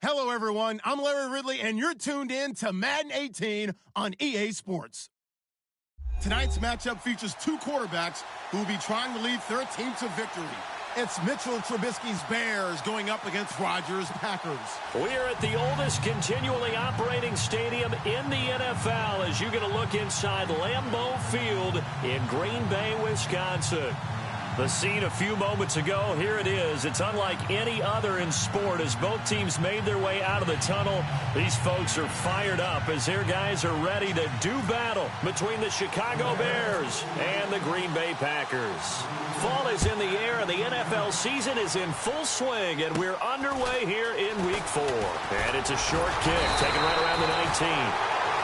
Hello, everyone. I'm Larry Ridley, and you're tuned in to Madden 18 on EA Sports. Tonight's matchup features two quarterbacks who will be trying to lead their team to victory. It's Mitchell Trubisky's Bears going up against Rodgers' Packers. We're at the oldest continually operating stadium in the NFL as you get a look inside Lambeau Field in Green Bay, Wisconsin. The scene a few moments ago, here it is. It's unlike any other in sport as both teams made their way out of the tunnel. These folks are fired up as their guys are ready to do battle between the Chicago Bears and the Green Bay Packers. Fall is in the air and the NFL season is in full swing, and we're underway here in Week 4. And it's a short kick taken right around the 19.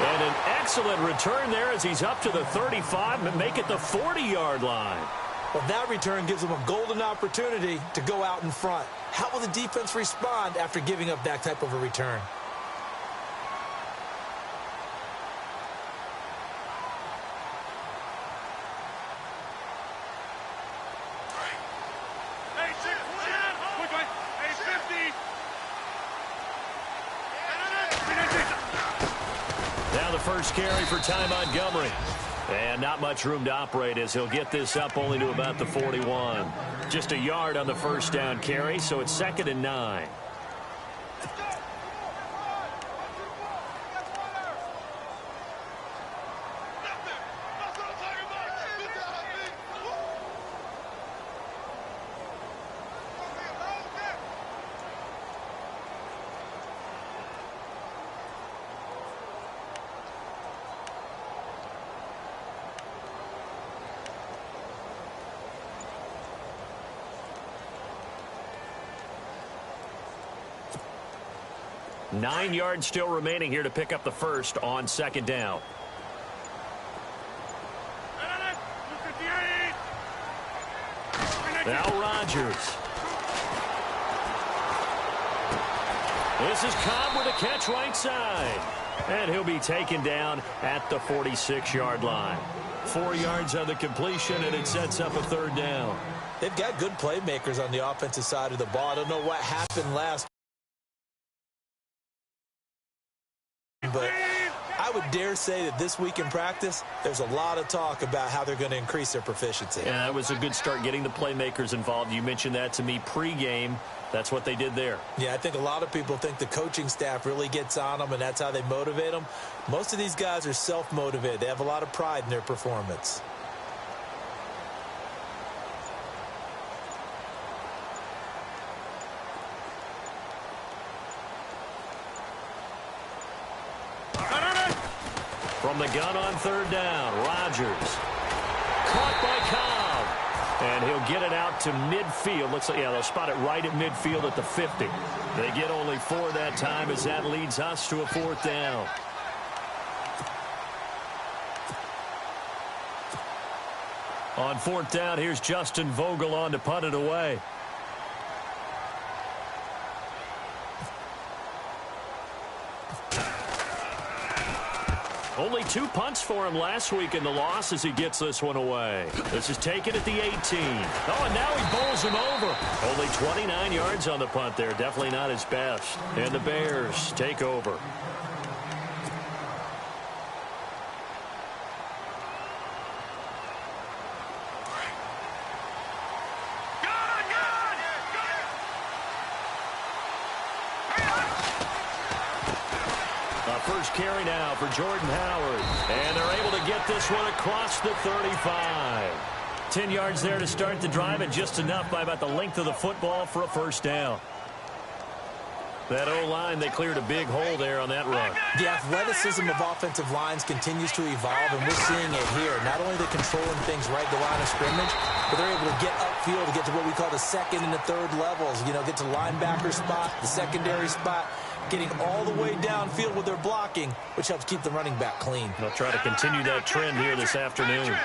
And an excellent return there as he's up to the 35 and make it the 40-yard line. Well, that return gives them a golden opportunity to go out in front. How will the defense respond after giving up that type of a return? Now the first carry for Ty Montgomery. And not much room to operate as he'll get this up only to about the 41. Just a yard on the first down carry, so it's 2nd and 9. Nine yards still remaining here to pick up the first on 2nd down. Now Rodgers. This is Cobb with a catch right side. And he'll be taken down at the 46-yard line. 4 yards on the completion, and it sets up a 3rd down. They've got good playmakers on the offensive side of the ball. I don't know what happened last, but I would dare say that this week in practice, there's a lot of talk about how they're going to increase their proficiency. Yeah, that was a good start getting the playmakers involved. You mentioned that to me pregame. That's what they did there. Yeah, I think a lot of people think the coaching staff really gets on them, and that's how they motivate them. Most of these guys are self-motivated. They have a lot of pride in their performance. From the gun on 3rd down, Rodgers. Caught by Cobb. And he'll get it out to midfield. Looks like, yeah, they'll spot it right at midfield at the 50. They get only 4 that time as that leads us to a 4th down. On 4th down, here's Justin Vogel on to punt it away. Only 2 punts for him last week in the loss as he gets this one away. This is taken at the 18. Oh, and now he bowls him over. Only 29 yards on the punt there. Definitely not his best. And the Bears take over. First carry now for Jordan Howard. And they're able to get this one across the 35. 10 yards there to start the drive, and just enough by about the length of the football for a 1st down. That O-line, they cleared a big hole there on that run. The athleticism of offensive lines continues to evolve, and we're seeing it here. Not only are they controlling things right at the line of scrimmage, but they're able to get upfield to get to what we call the 2nd and the 3rd levels. You know, get to linebacker spot, the secondary spot, getting all the way downfield with their blocking, which helps keep the running back clean. They'll try to continue that trend here this afternoon.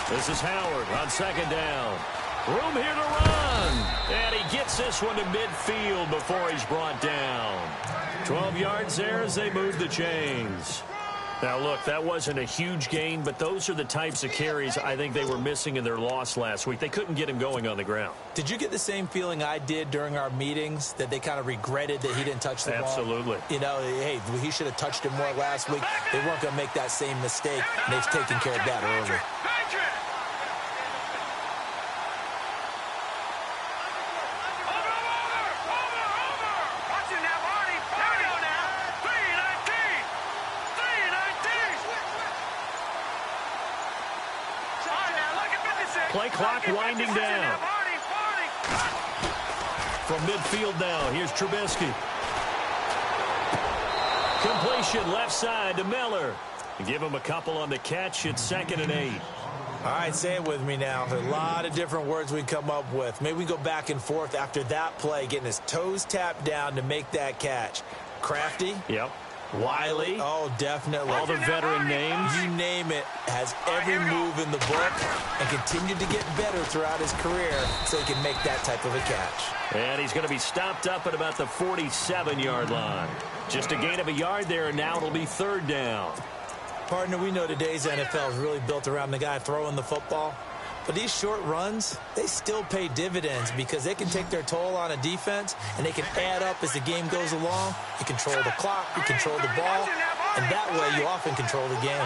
This is Howard on 2nd down. Room here to run. And he gets this one to midfield before he's brought down. 12 yards there as they move the chains. Now, look, that wasn't a huge gain, but those are the types of carries I think they were missing in their loss last week. They couldn't get him going on the ground. Did you get the same feeling I did during our meetings, that they kind of regretted that he didn't touch the ball? Absolutely. You know, hey, he should have touched it more last week. They weren't going to make that same mistake, and they've taken care of that early. Play clock winding down. From midfield now, here's Trubisky. Completion left side to Miller. Give him a couple on the catch. It's 2nd and 8. All right, say it with me now. There's a lot of different words we come up with. Maybe we go back and forth after that play, getting his toes tapped down to make that catch. Crafty? Yep. Wiley? Oh, definitely. All the veteran names. You name it. Has every move in the book and continued to get better throughout his career so he can make that type of a catch. And he's going to be stopped up at about the 47-yard line. Just a gain of a yard there, and now it'll be 3rd down. Partner, we know today's NFL is really built around the guy throwing the football. But these short runs, they still pay dividends because they can take their toll on a defense, and they can add up as the game goes along. You control the clock, you control the ball, and that way you often control the game.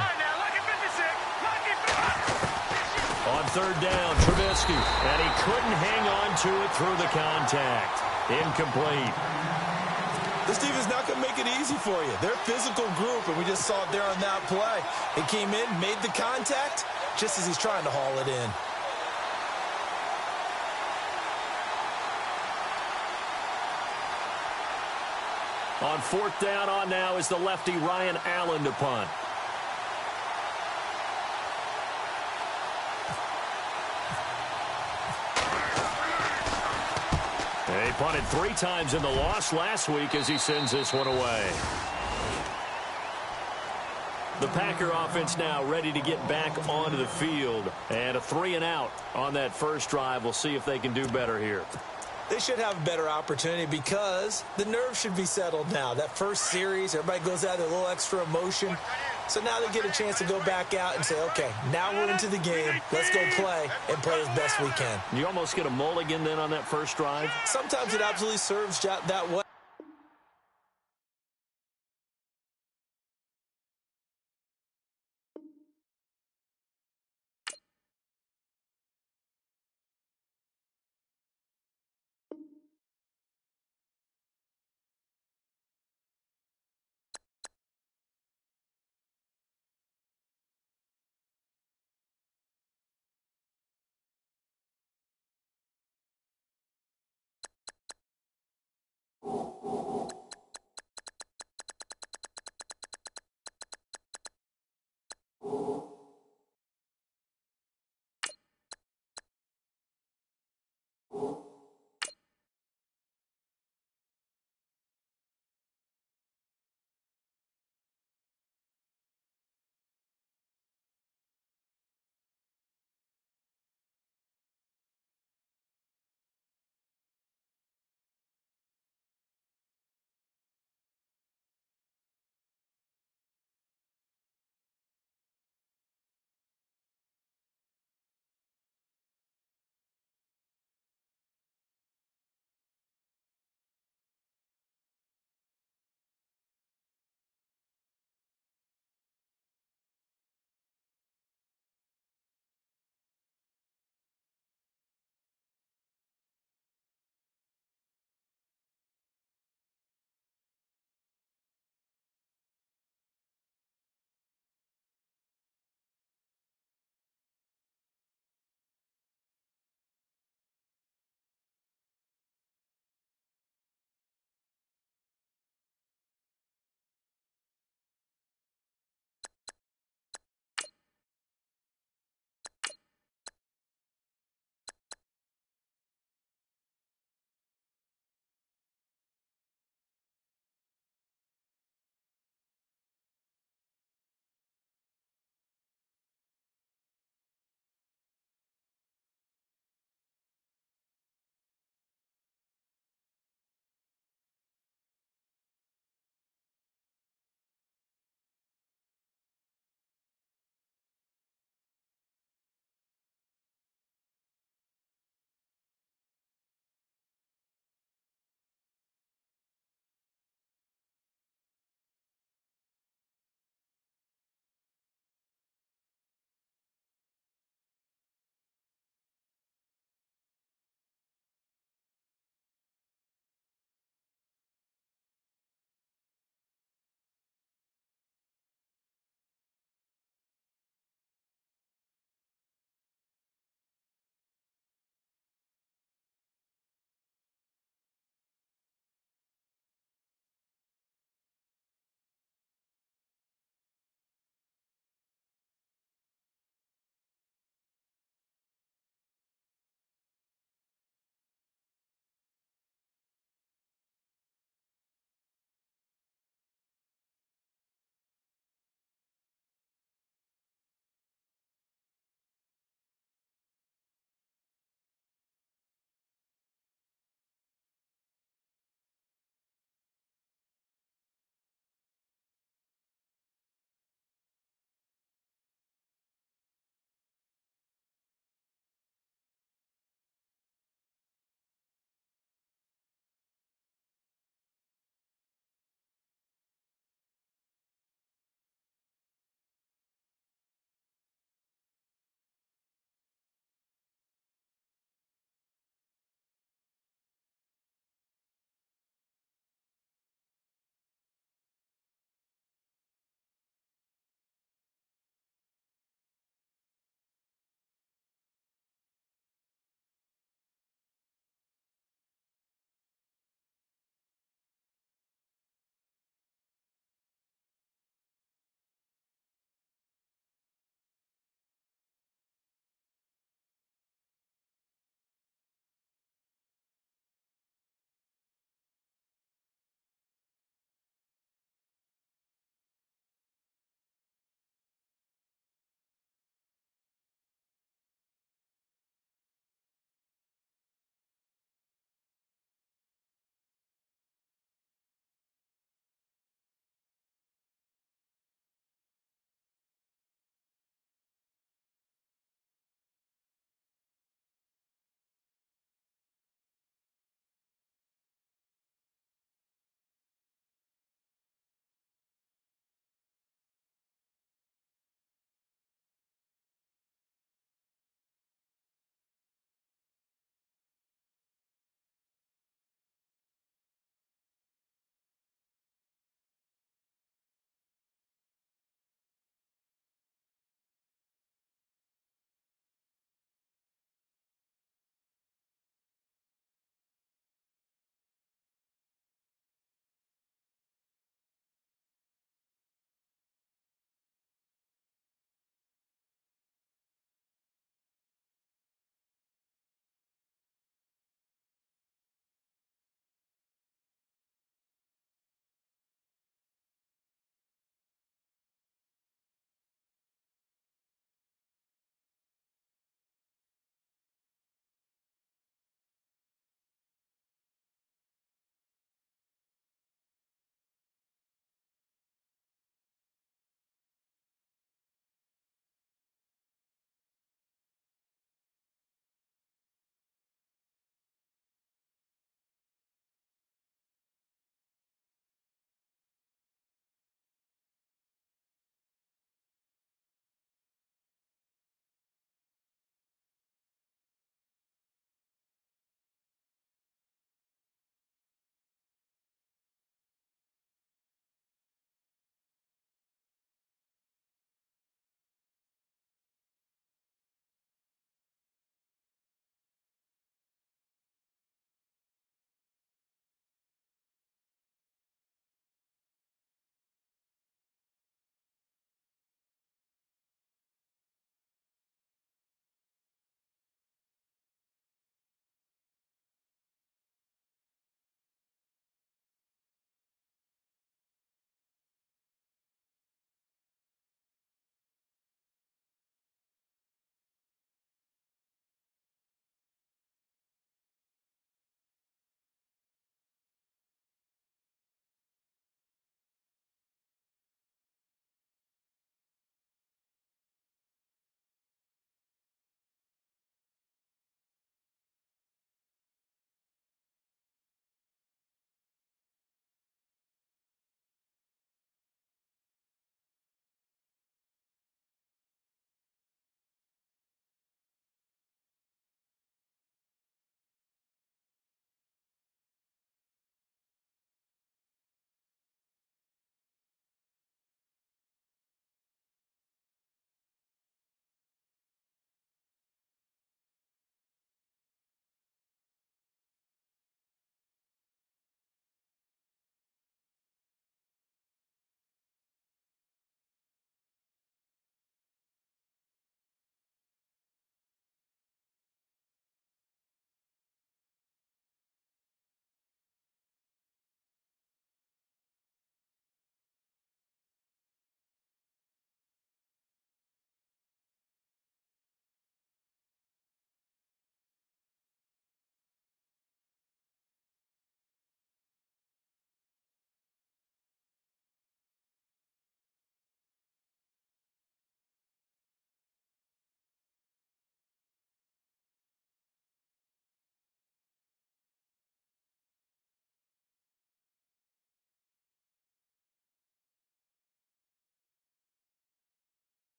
On 3rd down, Trubisky, and he couldn't hang on to it through the contact. Incomplete. This team is not going to make it easy for you. They're a physical group, and we just saw it there on that play. He came in, made the contact, just as he's trying to haul it in. On 4th down on now is the lefty Ryan Allen to punt. He punted 3 times in the loss last week as he sends this one away. The Packer offense now ready to get back onto the field. And a 3-and-out on that first drive. We'll see if they can do better here. They should have a better opportunity because the nerves should be settled now. That first series, everybody goes out with a little extra emotion. So now they get a chance to go back out and say, okay, now we're into the game. Let's go play and play as best we can. You almost get a mulligan then on that first drive? Sometimes it absolutely serves that way.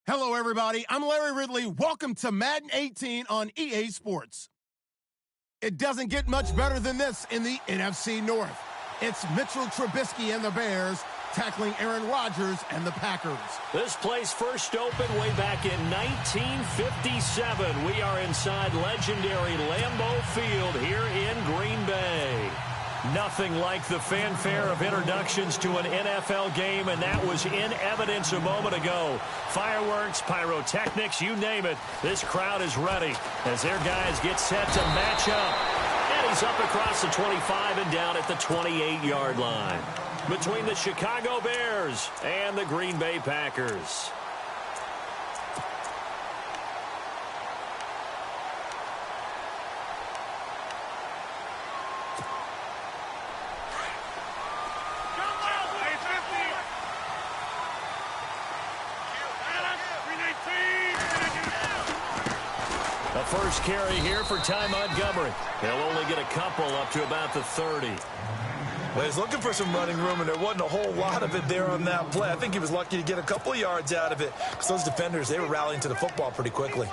Hello, everybody. I'm Larry Ridley. Welcome to Madden 18 on EA Sports. It doesn't get much better than this in the NFC North. It's Mitchell Trubisky and the Bears tackling Aaron Rodgers and the Packers. This place first opened way back in 1957. We are inside legendary Lambeau Field here in Green Bay. Nothing like the fanfare of introductions to an NFL game, and that was in evidence a moment ago. Fireworks, pyrotechnics, you name it. This crowd is ready as their guys get set to match up. And he's up across the 25 and down at the 28-yard line. Between the Chicago Bears and the Green Bay Packers. The first carry here for Ty Montgomery. He'll only get a couple up to about the 30. Well, he's looking for some running room, and there wasn't a whole lot of it there on that play. I think he was lucky to get a couple of yards out of it because those defenders, they were rallying to the football pretty quickly.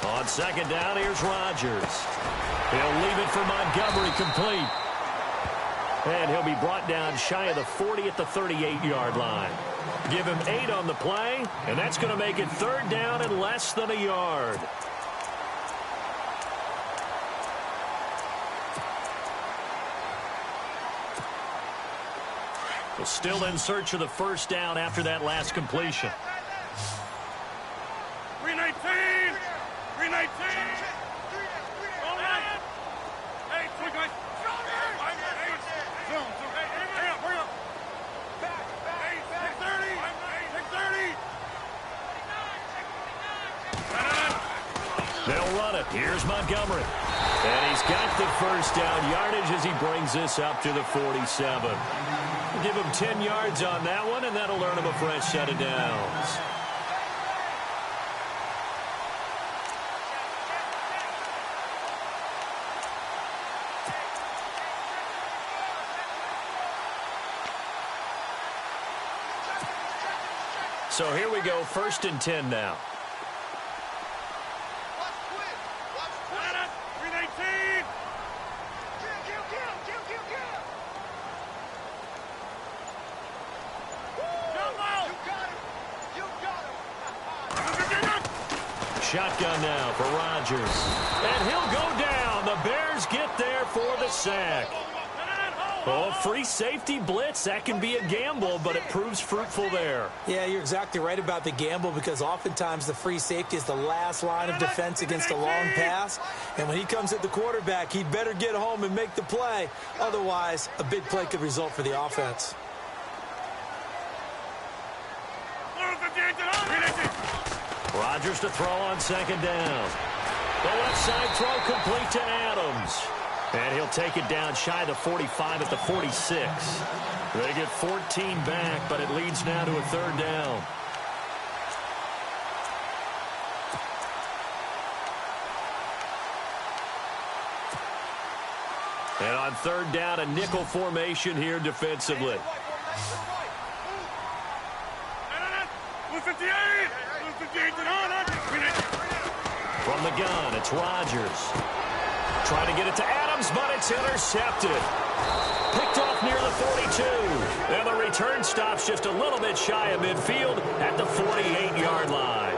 On second down, here's Rodgers. He'll leave it for Montgomery complete. And he'll be brought down shy of the 40 at the 38-yard line. Give him 8 on the play, and that's going to make it third down and less than a yard. Well, still in search of the first down after that last completion. 319! 319! Hey, quick, guys. Zoom. Hurry up. Back. 630. They'll run it. Here's Montgomery. And he's got the first down yardage as he brings this up to the 47. Give him 10 yards on that one, and that'll earn him a fresh set of downs. So here we go, 1st and 10 now. 319! Shotgun now for Rodgers. And he'll go down. The Bears get there for the sack. Oh, free safety blitz. That can be a gamble, but it proves fruitful there. Yeah, you're exactly right about the gamble because oftentimes the free safety is the last line of defense against a long pass. And when he comes at the quarterback, he'd better get home and make the play. Otherwise, a big play could result for the offense. Rodgers to throw on second down. The left side throw complete to Adams. And he'll take it down shy of the 45 at the 46. They get 14 back, but it leads now to a third down. And on third down, a nickel formation here defensively. 158! From the gun, it's Rodgers. Trying to get it to Adams, but it's intercepted. Picked off near the 42. And the return stops just a little bit shy of midfield at the 48-yard line.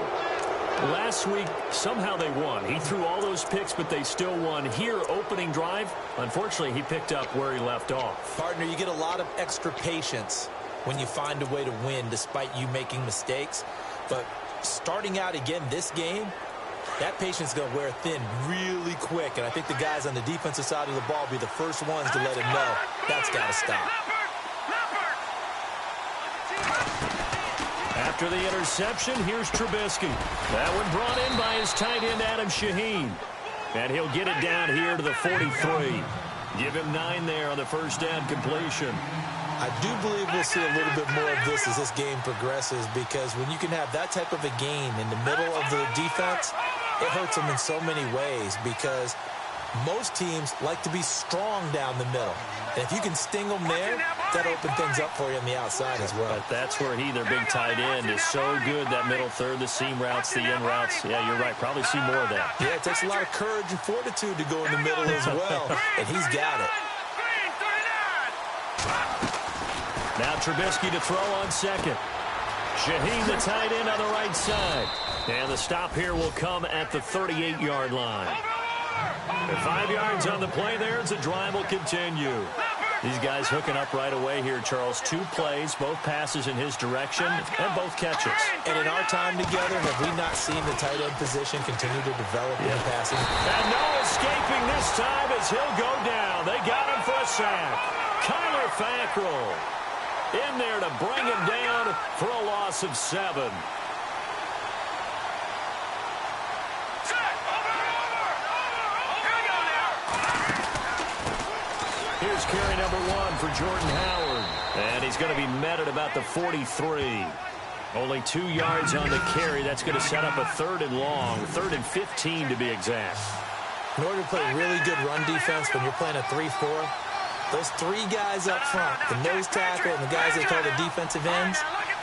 Last week, somehow they won. He threw all those picks, but they still won. Here, opening drive, unfortunately, he picked up where he left off. Partner, you get a lot of extra patience when you find a way to win despite you making mistakes. But starting out again this game, that patience is going to wear thin really quick. And I think the guys on the defensive side of the ball will be the first ones to let him know that's got to stop. After the interception, here's Trubisky. That one brought in by his tight end, Adam Shaheen. And he'll get it down here to the 43. Give him 9 there on the first down completion. I do believe we'll see a little bit more of this as this game progresses, because when you can have that type of a gain in the middle of the defense, it hurts them in so many ways, because most teams like to be strong down the middle. And if you can sting them there, that opens things up for you on the outside as well. But that's where their big tight end, is so good, that middle third, the seam routes, the in routes. Yeah, you're right. Probably see more of that. Yeah, it takes a lot of courage and fortitude to go in the middle as well, and he's got it. Now Trubisky to throw on second. Shaheen, the tight end, on the right side. And the stop here will come at the 38-yard line. And 5 yards on the play there as the drive will continue. These guys hooking up right away here, Charles. 2 plays, both passes in his direction, and both catches. And in our time together, have we not seen the tight end position continue to develop in the passing? And no escaping this time as he'll go down. They got him for a sack. Kyler Fackrell in there to bring him down for a loss of 7. Here's carry number 1 for Jordan Howard. And he's going to be met at about the 43. Only 2 yards on the carry. That's going to set up a 3rd and long, 3rd and 15 to be exact. In order to play really good run defense when you're playing a 3-4, those 3 guys up front, the nose tackle and the guys they call the defensive ends,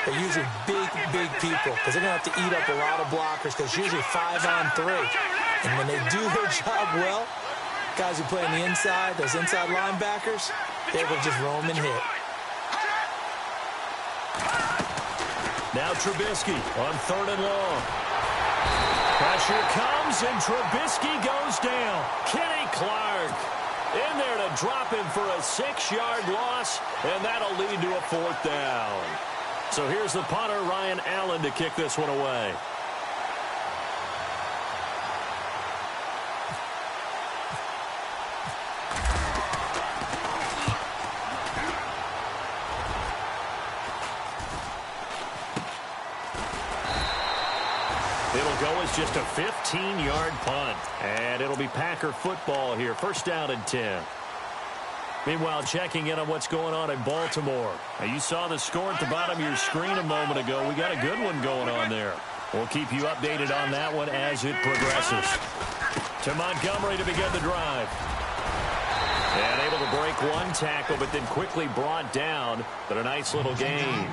are usually big, big people, because they're going to have to eat up a lot of blockers, because it's usually 5-on-3. And when they do their job well, guys who play on the inside, those inside linebackers, they will just roam and hit. Now Trubisky on 3rd and long. Pressure comes, and Trubisky goes down. Kenny Clark in there to drop him for a 6-yard loss, and that'll lead to a 4th down. So here's the punter, Ryan Allen, to kick this one away. It'll go as just a 15-yard punt. And it'll be Packer football here. 1st down and 10. Meanwhile, checking in on what's going on in Baltimore. Now, you saw the score at the bottom of your screen a moment ago. We got a good one going on there. We'll keep you updated on that one as it progresses. To Montgomery to begin the drive. And able to break 1 tackle, but then quickly brought down. But a nice little gain.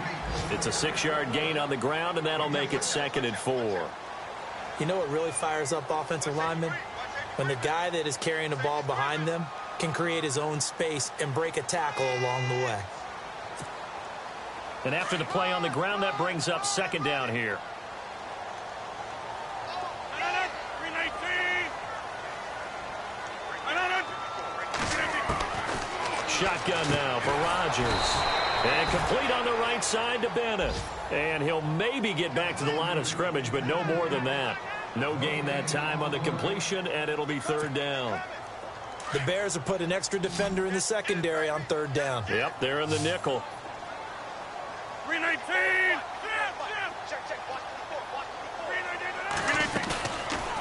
It's a 6-yard gain on the ground, and that'll make it 2nd and 4. You know what really fires up offensive linemen? When the guy that is carrying the ball behind them can create his own space and break a tackle along the way. And after the play on the ground, that brings up 2nd down here. Shotgun now for Rodgers. And complete on the right side to Bennett. And he'll maybe get back to the line of scrimmage, but no more than that. No gain that time on the completion, and it'll be 3rd down. The Bears have put an extra defender in the secondary on 3rd down. Yep, they're in the nickel. 319!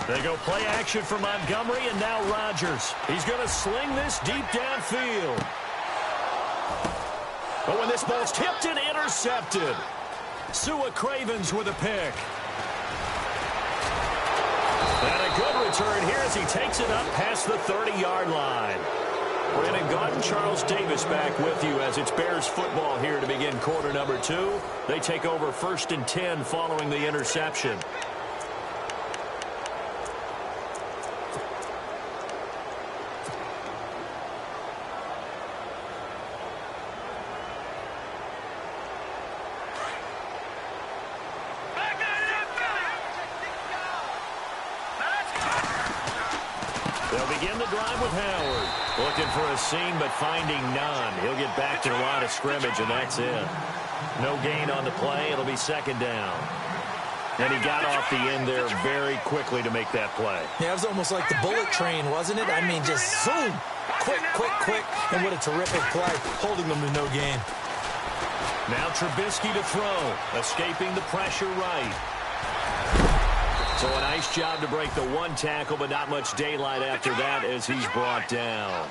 They go play action for Montgomery, and now Rodgers. He's going to sling this deep downfield. But when this ball's tipped and intercepted, Sua Cravens with a pick. And a good return here as he takes it up past the 30-yard line. Brandon Gaudin, Charles Davis back with you as it's Bears football here to begin quarter number 2. They take over 1st and 10 following the interception. Looking for a seam, but finding none. He'll get back to the line of scrimmage, and that's it. No gain on the play. It'll be 2nd down. And he got off the end there very quickly to make that play. Yeah, it was almost like the bullet train, wasn't it? I mean, just zoom. Quick, quick, quick. And what a terrific play, holding them to no gain. Now Trubisky to throw, escaping the pressure right. So a nice job to break the 1 tackle, but not much daylight after that as he's brought down.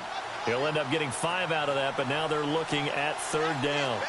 He'll end up getting 5 out of that, but now they're looking at 3rd down.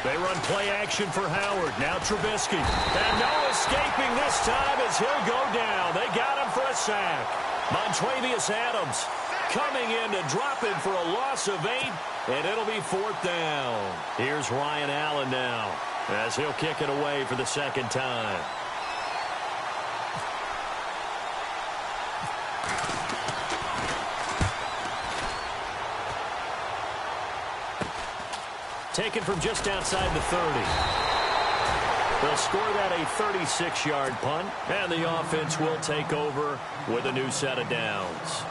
They run play action for Howard. Now Trubisky. And no escaping this time as he'll go down. They got him for a sack. Montravius Adams coming in to drop him for a loss of 8, and it'll be 4th down. Here's Ryan Allen now as he'll kick it away for the 2nd time. Taken from just outside the 30. They'll score that a 36-yard punt, and the offense will take over with a new set of downs.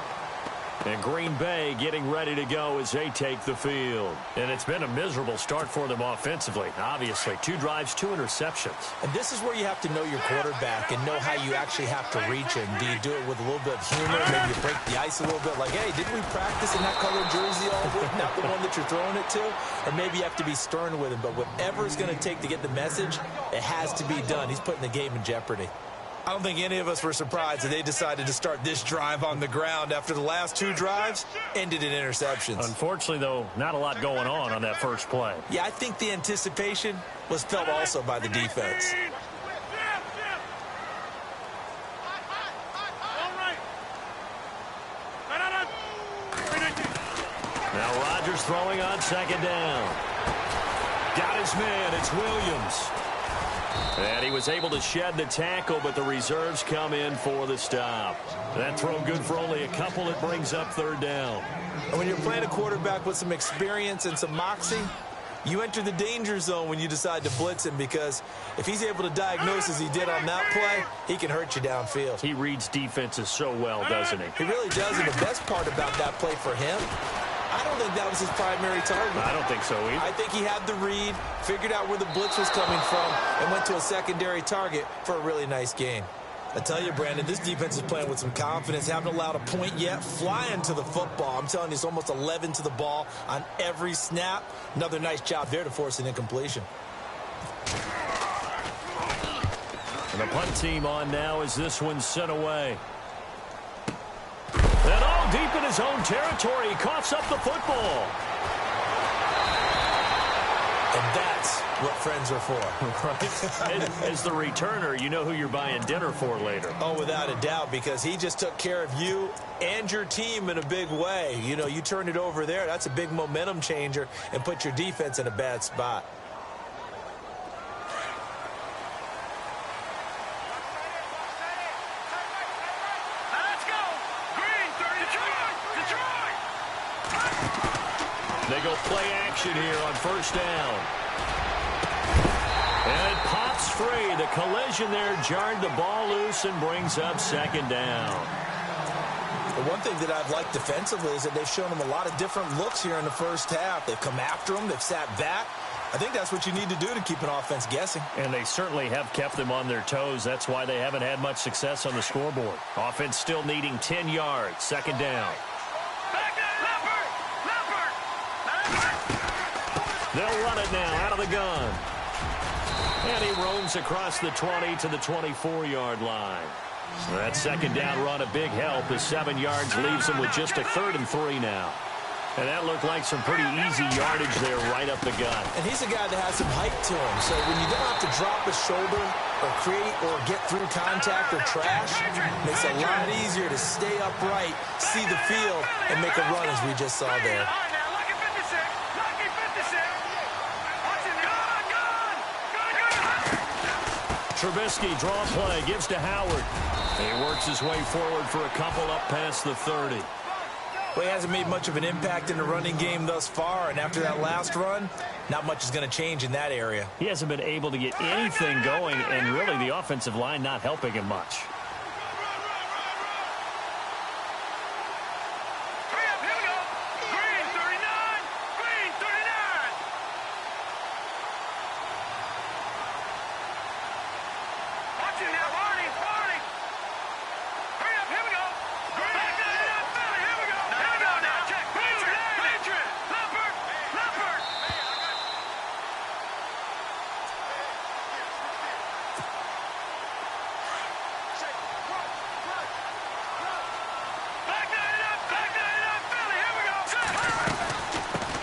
And Green Bay getting ready to go as they take the field. And it's been a miserable start for them offensively, obviously. 2 drives, 2 interceptions. And this is where you have to know your quarterback and know how you actually have to reach him. Do you do it with a little bit of humor? Maybe you break the ice a little bit like, hey, didn't we practice in that colored jersey all week? Not the one that you're throwing it to? Or maybe you have to be stern with him. But whatever it's going to take to get the message, it has to be done. He's putting the game in jeopardy. I don't think any of us were surprised that they decided to start this drive on the ground after the last 2 drives ended in interceptions. Unfortunately, though, not a lot going on that first play. Yeah, I think the anticipation was felt also by the defense. Now Rodgers throwing on 2nd down. Got his man. It's Williams. And he was able to shed the tackle, but the reserves come in for the stop. That throw good for only a couple. It brings up 3rd down. And when you're playing a quarterback with some experience and some moxie, you enter the danger zone when you decide to blitz him, because if he's able to diagnose as he did on that play, he can hurt you downfield. He reads defenses so well, doesn't he? He really does, and the best part about that play for him, I don't think that was his primary target. I don't think so either. I think he had the read, figured out where the blitz was coming from, and went to a secondary target for a really nice gain. I tell you, Brandon, this defense is playing with some confidence. Haven't allowed a point yet. Flying to the football. I'm telling you, it's almost 11 to the ball on every snap. Another nice job there to force an incompletion. And the punt team on now as this one's sent away. And all deep in his own territory. He coughs up the football. And that's what friends are for. Right? As the returner, you know who you're buying dinner for later. Oh, without a doubt, because he just took care of you and your team in a big way. You know, you turned it over there. That's a big momentum changer and put your defense in a bad spot. They go play action here on 1st down. And it pops free. The collision there jarred the ball loose and brings up 2nd down. The one thing that I've liked defensively is that they've shown them a lot of different looks here in the first half. They've come after them. They've sat back. I think that's what you need to do to keep an offense guessing. And they certainly have kept them on their toes. That's why they haven't had much success on the scoreboard. Offense still needing 10 yards. 2nd down. They'll run it now out of the gun. And he roams across the 20 to the 24-yard line. So that 2nd down run a big help as 7 yards leaves him with just a 3rd and 3 now. And that looked like some pretty easy yardage there right up the gut. And he's a guy that has some height to him. So when you don't have to drop his shoulder or create or get through contact or trash, it makes it a lot easier to stay upright, see the field, and make a run as we just saw there. Trubisky draw play, gives to Howard. He works his way forward for a couple up past the 30. Well, he hasn't made much of an impact in the running game thus far, and after that last run, not much is going to change in that area. He hasn't been able to get anything going, and really the offensive line not helping him much.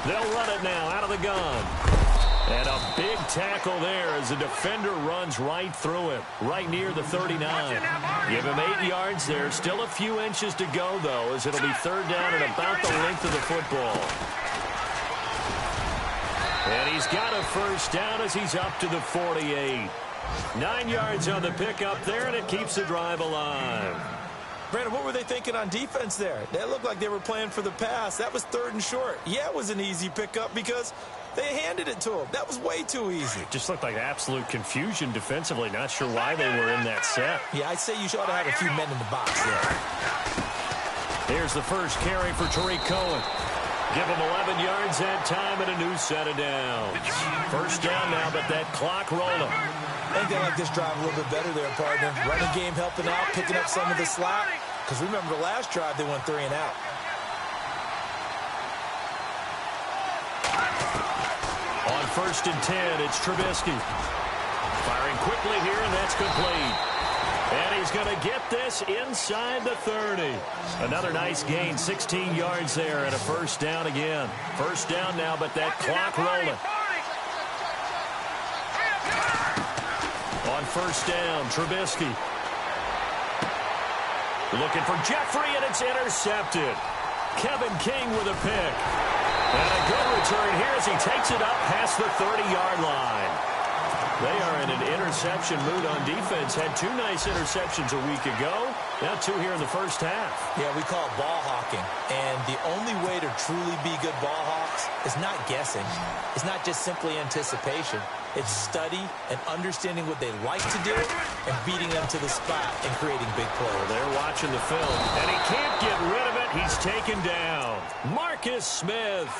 They'll run it now out of the gun. And a big tackle there as the defender runs right through him, right near the 39. Give him 8 yards there. Still a few inches to go, though, as it'll be third down and about the length of the football. And he's got a first down as he's up to the 48. 9 yards on the pickup there, and it keeps the drive alive. Brandon, what were they thinking on defense there? That looked like they were playing for the pass. That was 3rd and short. Yeah, it was an easy pickup because they handed it to him. That was way too easy. Just looked like absolute confusion defensively. Not sure why they were in that set. Yeah, I'd say you should have had a few men in the box there. Here's the first carry for Tariq Cohen. Give him 11 yards that time and a new set of downs. First down now, but that clock rolling. I think they like this drive a little bit better there, partner. Running game helping out, picking up some of the slack. Because remember, the last drive they went 3 and out. On 1st and 10, it's Trubisky. Firing quickly here, and that's complete. And he's going to get this inside the 30. Another nice gain, 16 yards there, and a first down again. First down now, but that clock rolling. On 1st down, Trubisky. Looking for Jeffrey, and it's intercepted. Kevin King with a pick. And a good return here as he takes it up past the 30-yard line. They are in an interception mood on defense. Had 2 nice interceptions a week ago. Now 2 here in the first half. Yeah, we call it ball hawking. And the only way to truly be good ball hawks is not guessing. It's not just simply anticipation. It's study and understanding what they like to do and beating them to the spot and creating big plays. Well, they're watching the film, and he can't get rid of it. He's taken down. Marcus Smith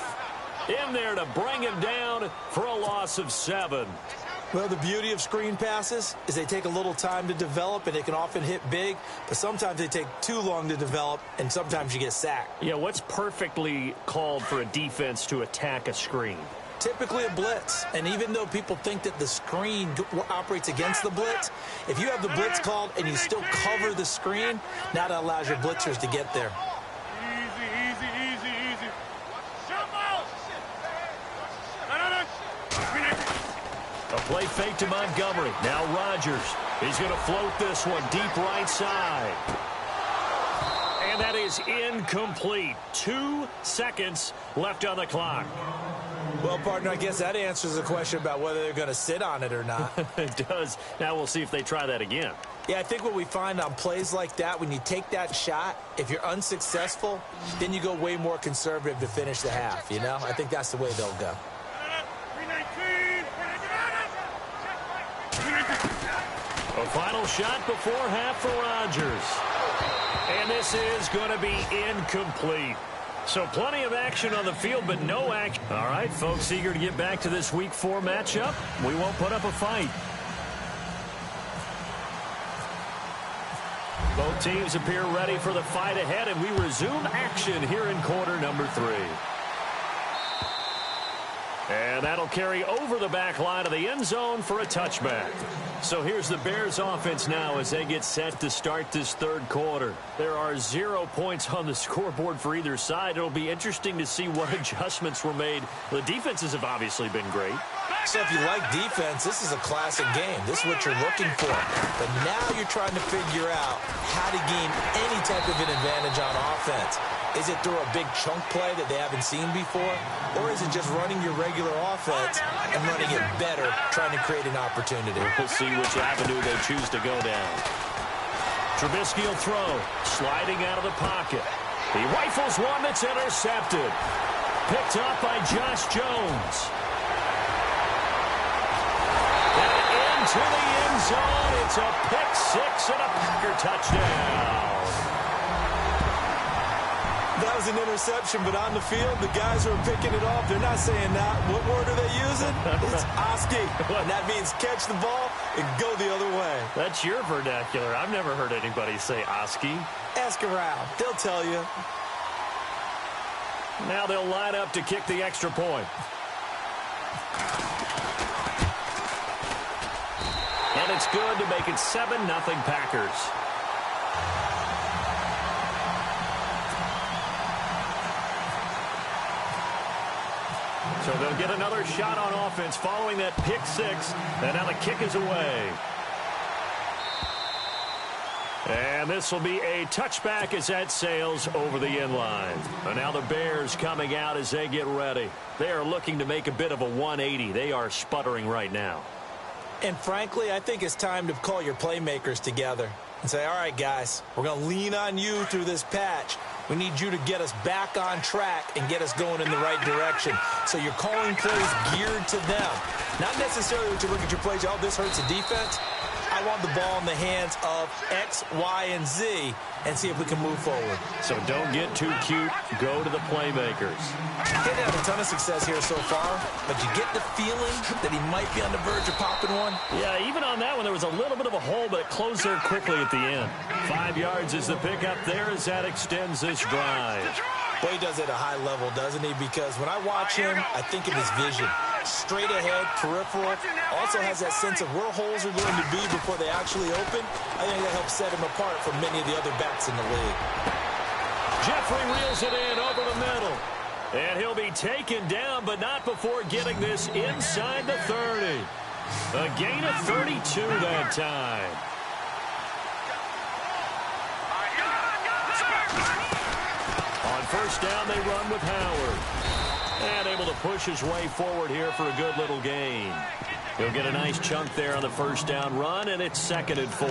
in there to bring him down for a loss of 7. Well, the beauty of screen passes is they take a little time to develop, and they can often hit big, but sometimes they take too long to develop, and sometimes you get sacked. Yeah, what's perfectly called for a defense to attack a screen? Typically a blitz, and even though people think that the screen operates against the blitz, if you have the blitz called and you still cover the screen, now that allows your blitzers to get there. Easy, easy, easy, easy. A play fake to Montgomery. Now Rodgers. He's going to float this one deep right side. And that is incomplete. 2 seconds left on the clock. Well, partner, I guess that answers the question about whether they're going to sit on it or not. It does. Now we'll see if they try that again. Yeah, I think what we find on plays like that, when you take that shot, if you're unsuccessful, then you go way more conservative to finish the half, you know? I think that's the way they'll go. A final shot before half for Rodgers. And this is going to be incomplete. So plenty of action on the field, but no action. All right, folks, eager to get back to this Week 4 matchup. We won't put up a fight. Both teams appear ready for the fight ahead, and we resume action here in quarter number 3. And that'll carry over the back line of the end zone for a touchback. So here's the Bears offense now as they get set to start this third quarter. There are 0 points on the scoreboard for either side. It'll be interesting to see what adjustments were made. The defenses have obviously been great. So if you like defense, this is a classic game. This is what you're looking for. But now you're trying to figure out how to gain any type of an advantage on offense. Is it through a big chunk play that they haven't seen before? Or is it just running your regular offense and running it better, trying to create an opportunity? We'll see which avenue they choose to go down. Trubisky will throw, sliding out of the pocket. He rifles one that's intercepted. Picked up by Josh Jones. And into the end zone. It's a pick 6 and a Packer touchdown. That was an interception, but on the field, the guys who are picking it off, they're not saying that. What word are they using? It's Oski. And that means catch the ball and go the other way. That's your vernacular. I've never heard anybody say Oski. Ask around. They'll tell you. Now they'll line up to kick the extra point. And it's good to make it 7-0 Packers. So they'll get another shot on offense following that pick six. And now the kick is away. And this will be a touchback as that sails over the end line. And now the Bears coming out as they get ready. They are looking to make a bit of a 180. They are sputtering right now. And frankly, I think it's time to call your playmakers together and say, all right, guys, we're going to lean on you through this patch. We need you to get us back on track and get us going in the right direction. So you're calling plays geared to them. Not necessarily when you look at your plays, oh, this hurts the defense. I want the ball in the hands of X, Y, and Z and see if we can move forward. So don't get too cute. Go to the playmakers. He didn't have a ton of success here so far, but you get the feeling that he might be on the verge of popping one. Yeah, even on that one, there was a little bit of a hole, but it closed there quickly at the end. 5 yards is the pickup there as that extends this drive. Well, he does it at a high level, doesn't he? Because when I watch him, I think of his vision. Straight ahead, peripheral. Also has that sense of where holes are going to be before they actually open. I think that helps set him apart from many of the other backs in the league. Jeffrey reels it in over the middle. And he'll be taken down, but not before getting this inside the 30. A gain of 32 that time. On first down, they run with Howard. And able to push his way forward here for a good little gain. He'll get a nice chunk there on the first down run, and it's 2nd and 4.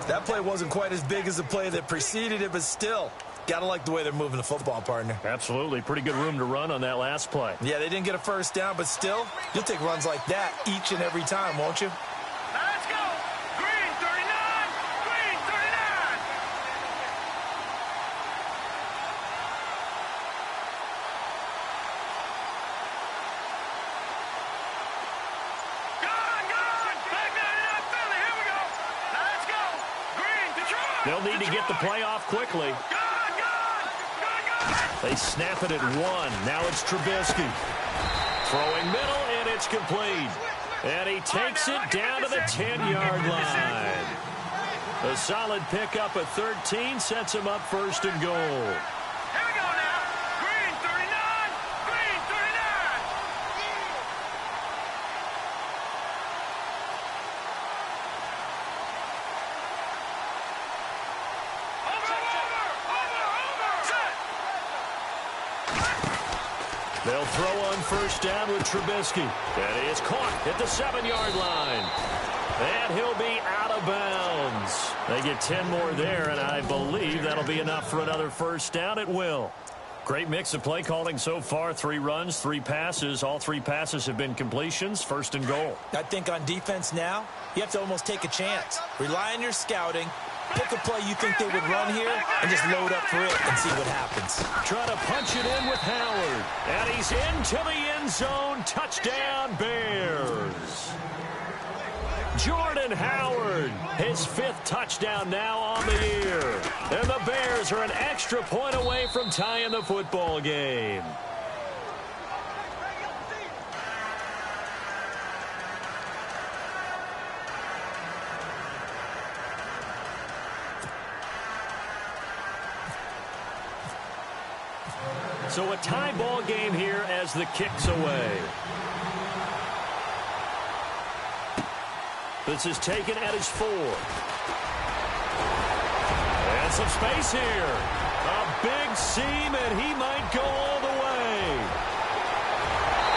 That play wasn't quite as big as the play that preceded it, but still, got to like the way they're moving the football, partner. Absolutely. Pretty good room to run on that last play. Yeah, they didn't get a first down, but still, you'll take runs like that each and every time, won't you? Let's go. Green 39. Green 39. They'll need to get the play off quickly. They snap it at 1. Now it's Trubisky. Throwing middle, and it's complete. And he takes it down to the 10-yard line. A solid pickup at 13 sets him up 1st and goal. Here we go now. Green 39. Green 39. They'll throw on first down with Trubisky. And he is caught at the 7-yard line. And he'll be out of bounds. They get 10 more there, and I believe that'll be enough for another first down. It will. Great mix of play calling so far. 3 runs, 3 passes. All 3 passes have been completions. 1st and goal. I think on defense now, you have to almost take a chance. Rely on your scouting. Pick a play you think they would run here and just load up for it and see what happens. Try to punch it in with Howard. And he's into the end zone. Touchdown, Bears. Jordan Howard, his 5th touchdown now on the year. And the Bears are an extra point away from tying the football game. So a tie ball game here as the kick's away. This is taken at his 4. And some space here. A big seam, and he might go all the way.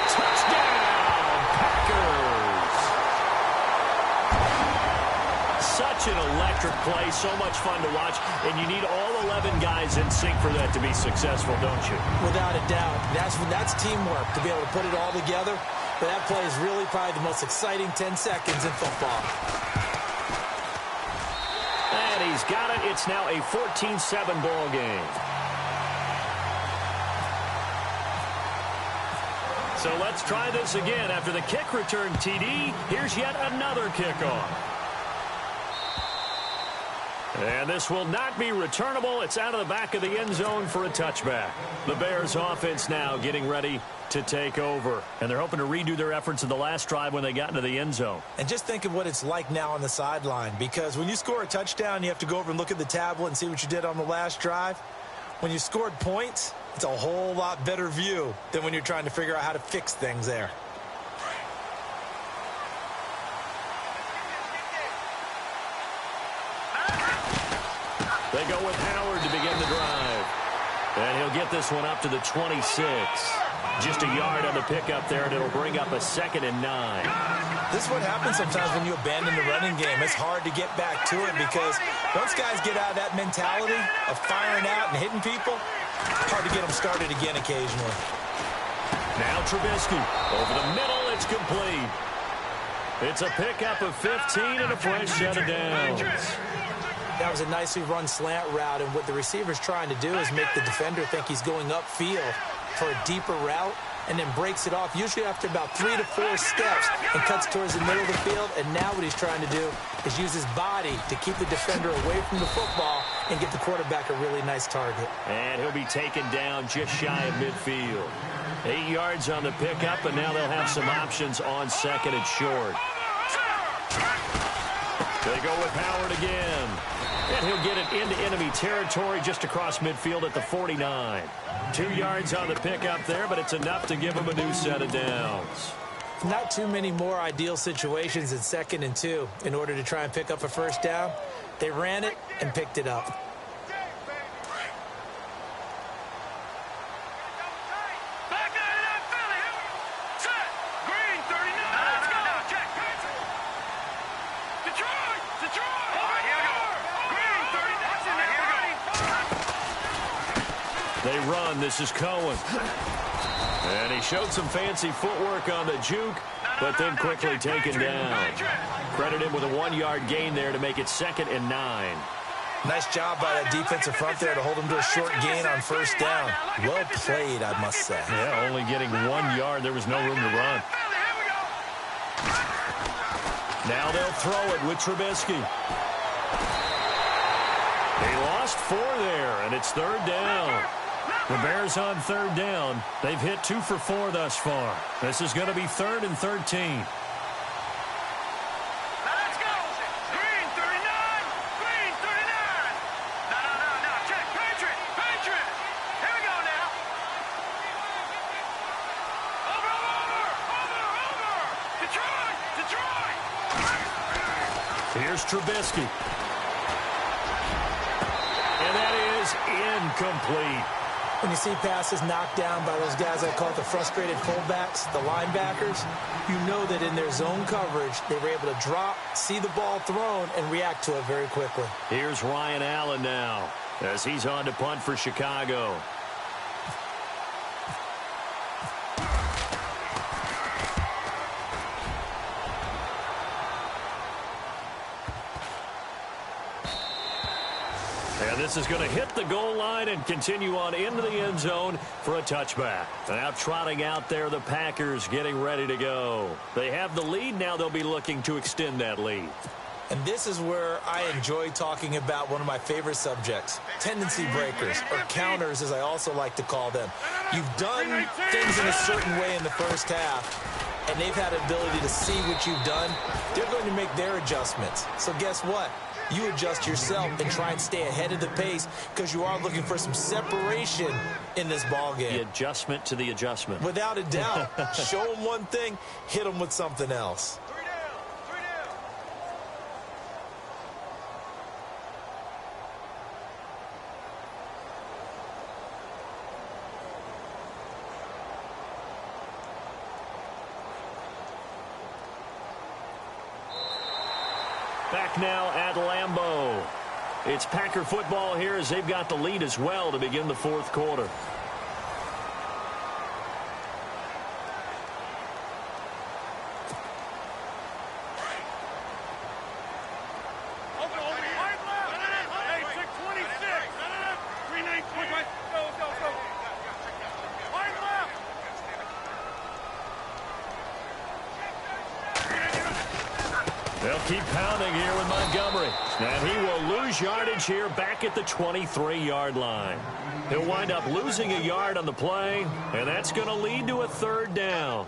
Touchdown, Packers. Such an electric play, so much fun to watch, and you need all 11 guys in sync for that to be successful, don't you? Without a doubt. That's teamwork, to be able to put it all together. But that play is really probably the most exciting 10 seconds in football. And he's got it. It's now a 14-7 ball game. So let's try this again. After the kick return TD, here's yet another kickoff. And this will not be returnable. It's out of the back of the end zone for a touchback. The Bears offense now getting ready to take over. And they're hoping to redo their efforts in the last drive when they got into the end zone. And just think of what it's like now on the sideline. Because when you score a touchdown, you have to go over and look at the tablet and see what you did on the last drive. When you scored points, it's a whole lot better view than when you're trying to figure out how to fix things there. They go with Howard to begin the drive. And he'll get this one up to the 26. Just a yard on the pickup there, and it'll bring up a 2nd and 9. This is what happens sometimes when you abandon the running game. It's hard to get back to it because once guys get out of that mentality of firing out and hitting people, it's hard to get them started again occasionally. Now Trubisky. Over the middle, it's complete. It's a pickup of 15 and a fresh set of downs. That was a nicely run slant route, and what the receiver's trying to do is make the defender think he's going upfield for a deeper route, and then breaks it off, usually after about 3 to 4 steps, and cuts towards the middle of the field. And now what he's trying to do is use his body to keep the defender away from the football and get the quarterback a really nice target. And he'll be taken down just shy of midfield. 8 yards on the pickup, and now they'll have some options on 2nd and short. They go with Howard again. And he'll get it into enemy territory just across midfield at the 49. 2 yards on the pickup there, but it's enough to give him a new set of downs. Not too many more ideal situations in 2nd and 2 in order to try and pick up a first down. They ran it and picked it up. They run. This is Cohen. And he showed some fancy footwork on the juke, but then quickly taken down. Credit him with a 1-yard gain there to make it 2nd and 9. Nice job by that defensive front there to hold him to a short gain on first down. Well played, I must say. Yeah, only getting 1 yard. There was no room to run. Now they'll throw it with Trubisky. He lost 4 there, and it's 3rd down. The Bears on 3rd down. They've hit 2 for 4 thus far. This is going to be 3rd and 13. Let's go. Green 39. Green 39. No. Check. Patriot. Here we go now. Over. Here's Trubisky. And that is incomplete. When you see passes knocked down by those guys I call it the frustrated fullbacks, the linebackers, you know that in their zone coverage, they were able to drop, see the ball thrown, and react to it very quickly. Here's Ryan Allen now as he's on to punt for Chicago. And this is going to hit the goal line and continue on into the end zone for a touchback. Now trotting out there, the Packers getting ready to go. They have the lead. Now they'll be looking to extend that lead. And this is where I enjoy talking about one of my favorite subjects, tendency breakers, or counters as I also like to call them. You've done things in a certain way in the first half, and they've had an ability to see what you've done. They're going to make their adjustments. So guess what? You adjust yourself and try and stay ahead of the pace because you are looking for some separation in this ball game. The adjustment to the adjustment. Without a doubt. Show them one thing, hit them with something else. Back now at Lambeau. It's Packer football here as they've got the lead as well to begin the 4th quarter. They'll keep pounding here with Montgomery. And he will lose yardage here back at the 23-yard line. He'll wind up losing a yard on the play, and that's going to lead to a 3rd down.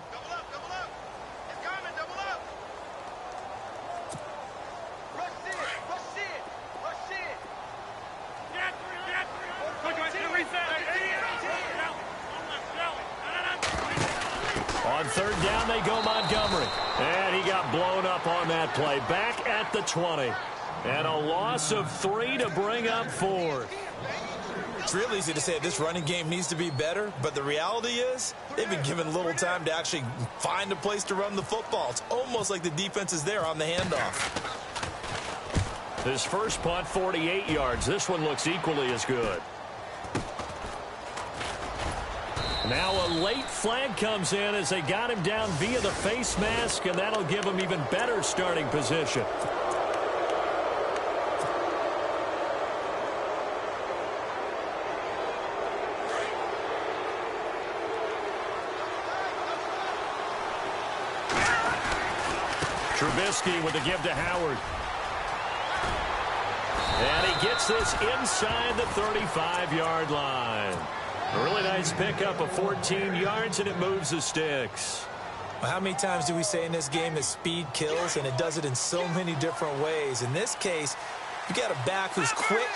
On third down, they go Montgomery. And he got blown up on that play. Back at the 20. And a loss of 3 to bring up 4. It's real easy to say this running game needs to be better, but the reality is they've been given little time to actually find a place to run the football. It's almost like the defense is there on the handoff. His first punt, 48 yards. This one looks equally as good. Now a late flag comes in as they got him down via the face mask, and that'll give him even better starting position. Trubisky with the give to Howard. And he gets this inside the 35-yard line. A really nice pickup of 14 yards, and it moves the sticks. Well, how many times do we say in this game that speed kills, and it does it in so many different ways? In this case, you got a back who's quick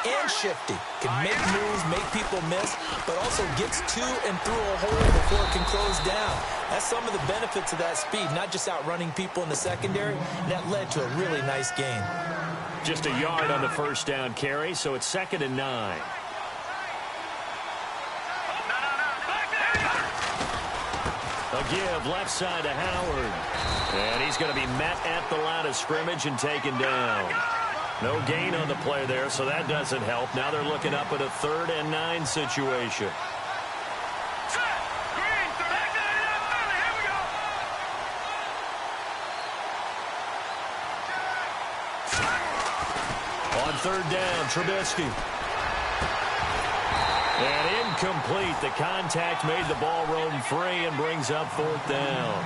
and shifty, can make moves, make people miss, but also gets to and through a hole before it can close down. That's some of the benefits of that speed, not just outrunning people in the secondary. That led to a really nice gain. Just a yard on the first down carry, so it's 2nd and 9. A give left side to Howard. And he's going to be met at the line of scrimmage and taken down. No gain on the play there, so that doesn't help. Now they're looking up at a 3rd and 9 situation. On 3rd down, Trubisky. And incomplete. The contact made the ball roam free and brings up 4th down.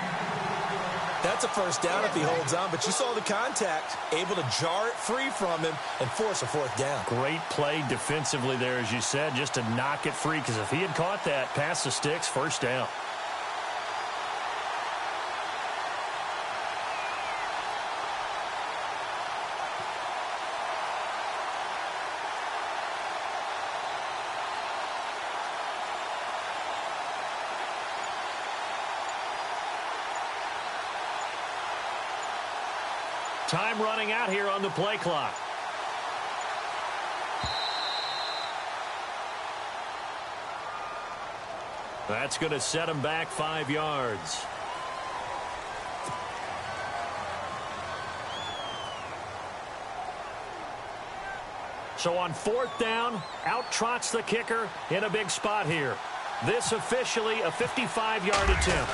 That's a first down if he holds on, but you saw the contact, able to jar it free from him and force a 4th down. Great play defensively there, as you said, just to knock it free, because if he had caught that, past the sticks, first down. Time running out here on the play clock. That's going to set him back 5 yards. So on 4th down, out trots the kicker in a big spot here. This officially a 55-yard attempt.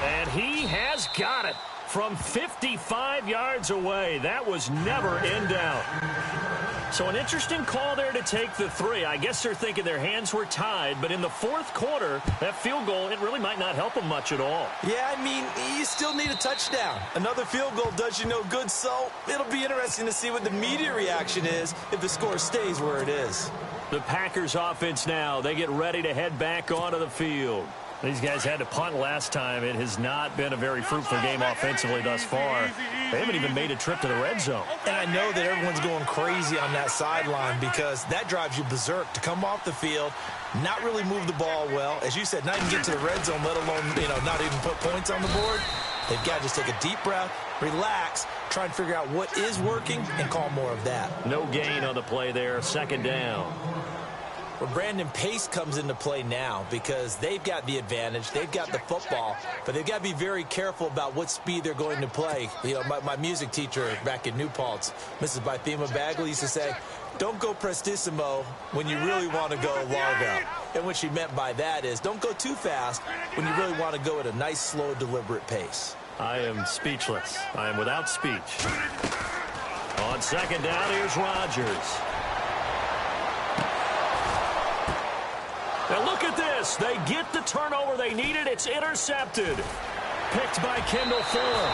And he has got it. From 55 yards away. That was never in doubt. So an interesting call there to take the 3. I guess they're thinking their hands were tied, but in the 4th quarter, that field goal, it really might not help them much at all. Yeah, I mean, you still need a touchdown. Another field goal does you no good, so it'll be interesting to see what the media reaction is if the score stays where it is. The Packers offense now, they get ready to head back onto the field. These guys had to punt last time. It has not been a very fruitful game offensively thus far. They haven't even made a trip to the red zone. And I know that everyone's going crazy on that sideline because that drives you berserk to come off the field, not really move the ball well. As you said, not even get to the red zone, let alone, not even put points on the board. They've got to just take a deep breath, relax, try and figure out what is working, and call more of that. No gain on the play there, 2nd down. Well, Brandon, pace comes into play now because they've got the advantage. They've got the football, but they've got to be very careful about what speed they're going to play. My music teacher back in New Paltz, Mrs. Bythema Bagley, used to say, don't go prestissimo when you really want to go largo. And what she meant by that is don't go too fast when you really want to go at a nice, slow, deliberate pace. I am speechless. I am without speech. On 2nd down, here's Rodgers. Now look at this. They get the turnover they needed. It's intercepted. Picked by Kendall Fuller.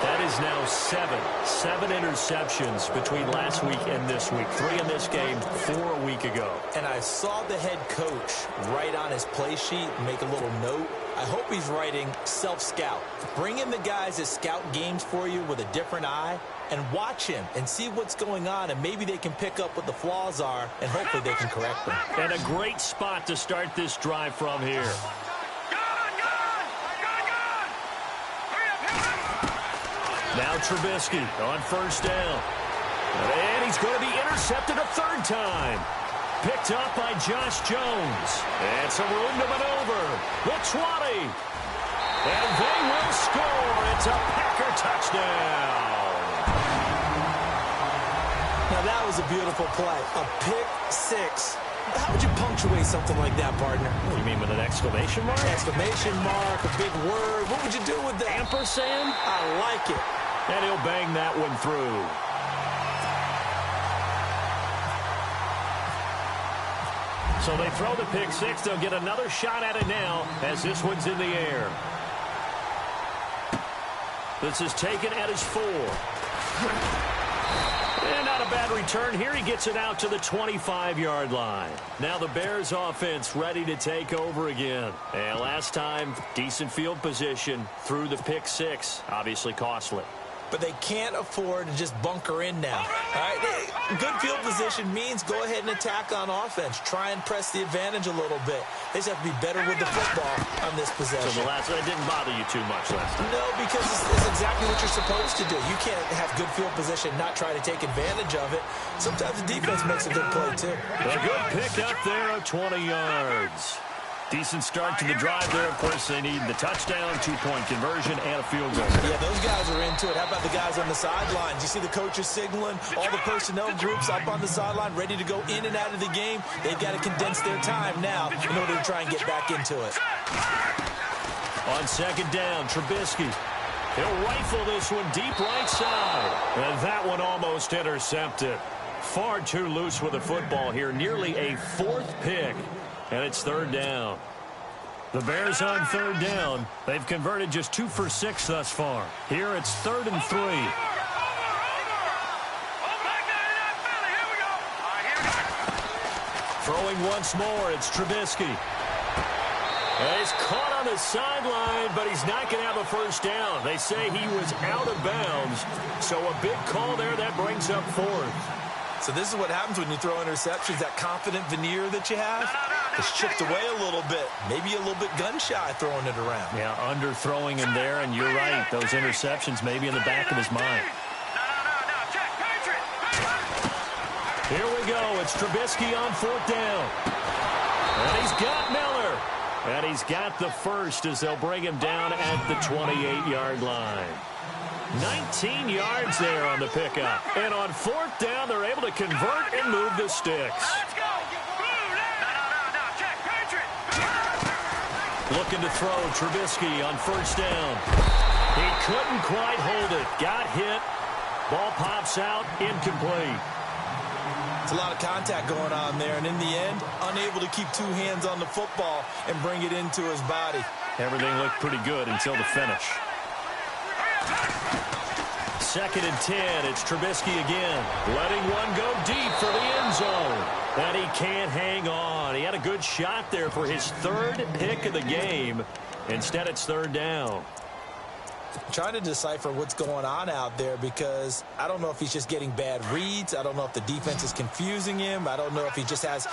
That is now seven interceptions between last week and this week. 3 in this game, 4 a week ago. And I saw the head coach write on his play sheet, make a little note. I hope he's writing self-scout. Bring in the guys that scout games for you with a different eye and watch him and see what's going on, and maybe they can pick up what the flaws are, and hopefully they can correct them. And a great spot to start this drive from here. Now Trubisky on first down. And he's going to be intercepted a third time. Picked up by Josh Jones. And some room to maneuver. The 20. And they will score. It's a Packer touchdown. Now that was a beautiful play. A pick six. How would you punctuate something like that, partner? What do you mean, with an exclamation mark? Exclamation mark, a big word. What would you do with that? Ampersand? I like it. And he'll bang that one through. So they throw the pick six. They'll get another shot at it now as this one's in the air. This is taken at his 4. And not a bad return here. He gets it out to the 25-yard line. Now the Bears offense ready to take over again. And last time, decent field position through the pick six. Obviously costly. But they can't afford to just bunker in now. All right? Good field position means go ahead and attack on offense. Try and press the advantage a little bit. They just have to be better with the football on this possession. So it didn't bother you too much last time? No, because it's exactly what you're supposed to do. You can't have good field position, not try to take advantage of it. Sometimes the defense makes a good play, too. A good pick up there of 20 yards. Decent start to the drive there. Of course, they need the touchdown, 2-point conversion, and a field goal. Yeah, those guys are into it. How about the guys on the sidelines? You see the coaches signaling, all the personnel groups up on the sideline ready to go in and out of the game. They've got to condense their time now in order to try and get back into it. On second down, Trubisky. He'll rifle this one deep right side. And that one almost intercepted. Far too loose with the football here. Nearly a 4th pick. And it's third down. The Bears on third down. They've converted just 2 for 6 thus far. Here it's 3rd and 3. Throwing once more, it's Trubisky. And he's caught on the sideline, but he's not going to have a first down. They say he was out of bounds. So a big call there that brings up 4th. So this is what happens when you throw interceptions. That confident veneer that you have is chipped away a little bit. Maybe a little bit gun-shy throwing it around. Yeah, underthrowing him there, and you're right. Those interceptions may be in the back of his mind. Here we go. It's Trubisky on 4th down. And he's got Miller. And he's got the first as they'll bring him down at the 28-yard line. 19 yards there on the pickup. And on 4th down, they're able to convert and move the sticks. Let's go. Looking to throw Trubisky on first down. He couldn't quite hold it. Got hit. Ball pops out. Incomplete. It's a lot of contact going on there, and in the end, unable to keep 2 hands on the football and bring it into his body. Everything looked pretty good until the finish. 2nd and 10. It's Trubisky again. Letting one go deep for the end zone. And he can't hang on. He had a good shot there for his 3rd pick of the game. Instead, it's 3rd down. I'm trying to decipher what's going on out there because I don't know if he's just getting bad reads. I don't know if the defense is confusing him. I don't know if he just has,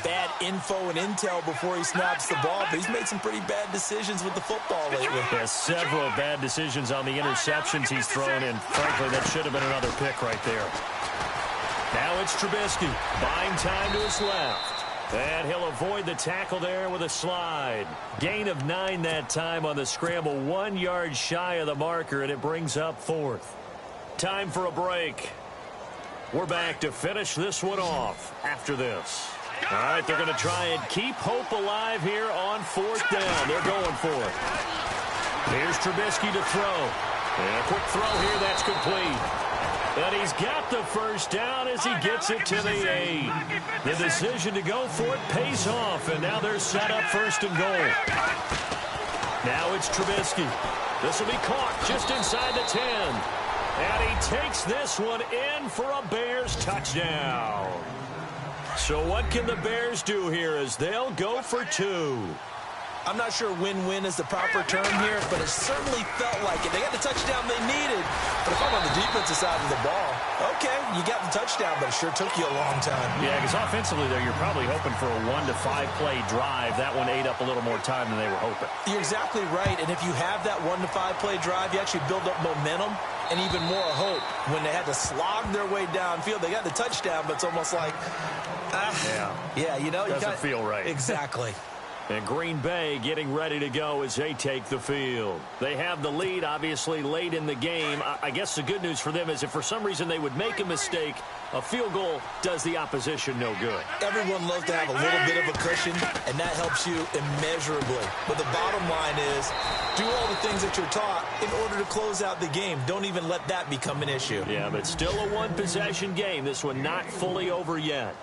bad info and intel before he snaps the ball. But he's made some pretty bad decisions with the football lately. There's several bad decisions on the interceptions he's thrown in. Frankly, that should have been another pick right there. Now it's Trubisky. Buying time to his left. And he'll avoid the tackle there with a slide. Gain of 9 that time on the scramble. 1 yard shy of the marker, and it brings up 4th. Time for a break. We're back to finish this one off after this. All right, they're going to try and keep hope alive here on 4th down. They're going for it. Here's Trubisky to throw. And a quick throw here, that's complete. And he's got the first down as he gets it to the 8. The decision to go for it pays off, and now they're set up 1st and goal. Now it's Trubisky. This will be caught just inside the 10. And he takes this one in for a Bears touchdown. So what can the Bears do here as they'll go for 2? I'm not sure win-win is the proper term here, but it certainly felt like it. They got the touchdown they needed. But if I'm on the defensive side of the ball, okay, you got the touchdown, but it sure took you a long time. Yeah, because offensively, though, you're probably hoping for a 1 to 5 play drive. That one ate up a little more time than they were hoping. You're exactly right, and if you have that 1 to 5 play drive, you actually build up momentum and even more hope. When they had to slog their way downfield, they got the touchdown, but it's almost like, yeah, you know, doesn't feel right. Exactly. And Green Bay getting ready to go as they take the field. They have the lead, obviously, late in the game. I guess the good news for them is if for some reason they would make a mistake, a field goal does the opposition no good. Everyone loves to have a little bit of a cushion, and that helps you immeasurably. But the bottom line is, do all the things that you're taught in order to close out the game. Don't even let that become an issue. Yeah, but still a one-possession game. This one not fully over yet.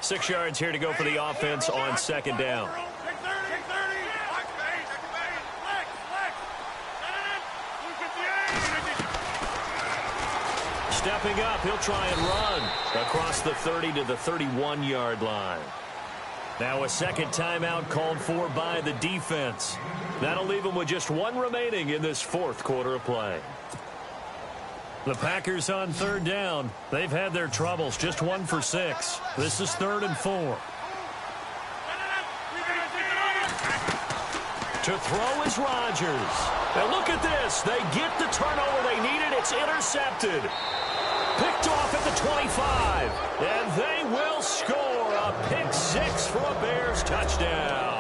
6 yards here to go for the offense on second down. Stepping up, he'll try and run across the 30 to the 31-yard line. Now a second timeout called for by the defense. That'll leave them with just one remaining in this fourth quarter of play. The Packers on third down. They've had their troubles, just 1 for 6. This is 3rd and 4. To throw is Rodgers. Now look at this. They get the turnover they needed. It's intercepted. Picked off at the 25. And they will score a pick 6 for a Bears touchdown.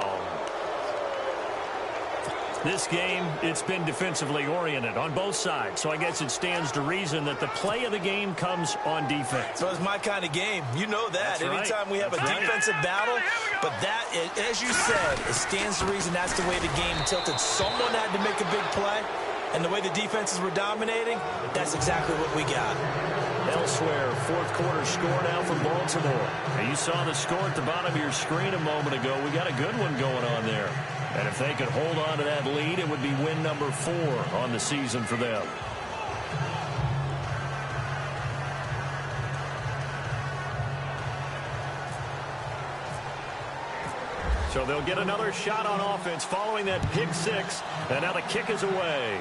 This game, it's been defensively oriented on both sides, so I guess it stands to reason that the play of the game comes on defense. So it's my kind of game. You know that. That's Anytime right. we have a defensive battle, but that, as you said, it stands to reason that's the way the game tilted. Someone had to make a big play, and the way the defenses were dominating, that's exactly what we got. Elsewhere, fourth quarter score now for Baltimore. Now you saw the score at the bottom of your screen a moment ago. We got a good one going on there. And if they could hold on to that lead, it would be win number 4 on the season for them. So they'll get another shot on offense following that pick 6. And now the kick is away.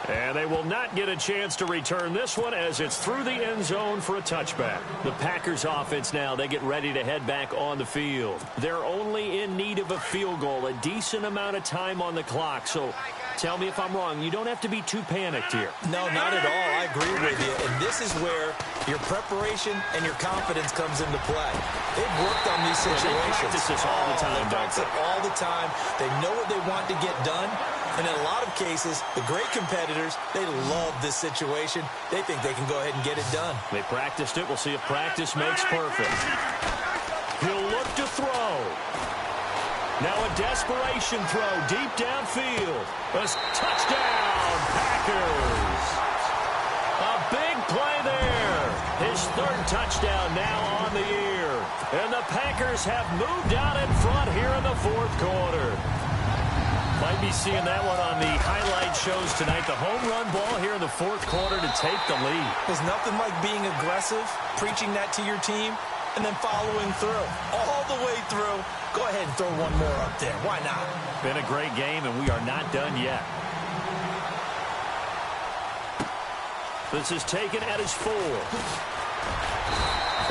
And they will not get a chance to return this one as it's through the end zone for a touchback. The Packers offense now, they get ready to head back on the field. They're only in need of a field goal, a decent amount of time on the clock. So tell me if I'm wrong. You don't have to be too panicked here. No, not at all. I agree with you. And this is where your preparation and your confidence comes into play. They've worked on these situations. They practice this all the time, They practice it all the time. They know what they want to get done. And in a lot of cases, the great competitors, they love this situation. They think they can go ahead and get it done. They practiced it. We'll see if practice makes perfect. He'll look to throw. Now a desperation throw deep downfield. A touchdown, Packers. A big play there. His 3rd touchdown now on the year. And the Packers have moved out in front here in the fourth quarter. Might be seeing that one on the highlight shows tonight. The home run ball here in the fourth quarter to take the lead. There's nothing like being aggressive, preaching that to your team, and then following through. All the way through. Go ahead and throw one more up there. Why not? Been a great game, and we are not done yet. This is taken at his 4.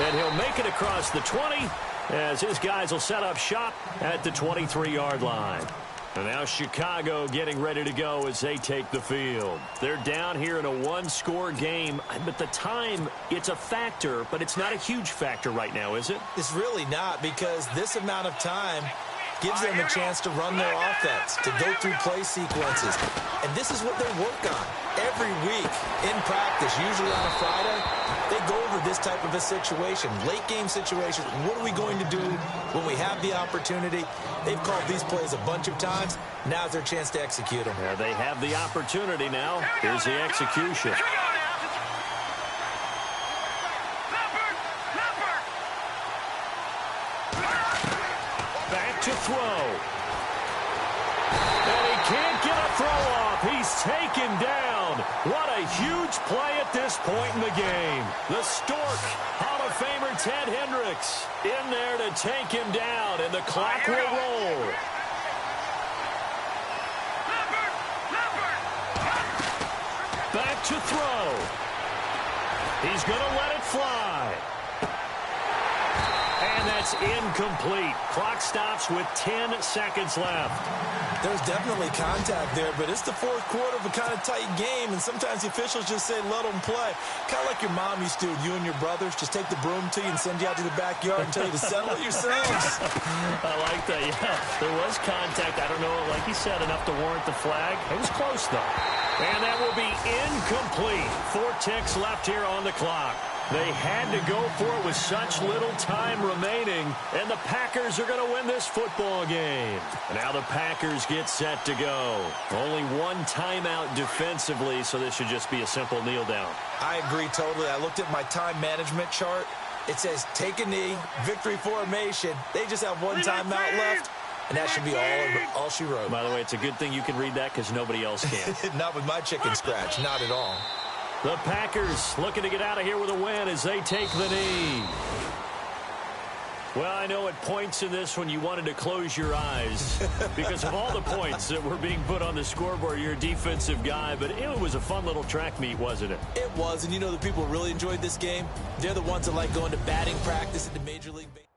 And he'll make it across the 20 as his guys will set up shop at the 23-yard line. And now Chicago getting ready to go as they take the field. They're down here in a 1-score game, but the time, it's a factor, but it's not a huge factor right now, is it? It's really not, because this amount of time gives them a chance to run their offense, to go through play sequences. And this is what they work on every week in practice, usually on a Friday. They go over this type of a situation, late game situation. What are we going to do when we have the opportunity? They've called these plays a bunch of times. Now's their chance to execute them. Yeah, they have the opportunity now. Here's the execution. throw-off. He's taken down. What a huge play at this point in the game. The Stork, Hall of Famer Ted Hendricks, in there to take him down, and the clock will roll. Back to throw. He's going to let it fly. And that's incomplete. Clock stops with 10 seconds left. There's definitely contact there, but it's the fourth quarter of a kind of tight game, and sometimes the officials just say, let them play. Kind of like your mom used to do with you and your brothers. Just take the broom to you and send you out to the backyard and tell you to settle it yourselves. I like that, yeah. There was contact. I don't know, like you said, enough to warrant the flag. It was close, though. And that will be incomplete. 4 ticks left here on the clock. They had to go for it with such little time remaining, and the Packers are going to win this football game. Now the Packers get set to go. Only one timeout defensively, so this should just be a simple kneel down. I agree totally. I looked at my time management chart. It says take a knee, victory formation. They just have one timeout left, and that should be all she wrote. By the way, it's a good thing you can read that because nobody else can. Not with my chicken scratch, not at all. The Packers looking to get out of here with a win as they take the knee. Well, I know at points in this when you wanted to close your eyes because of all the points that were being put on the scoreboard. You're a defensive guy, but it was a fun little track meet, wasn't it? It was, and you know the people who really enjoyed this game? They're the ones that like going to batting practice at the Major League Baseball.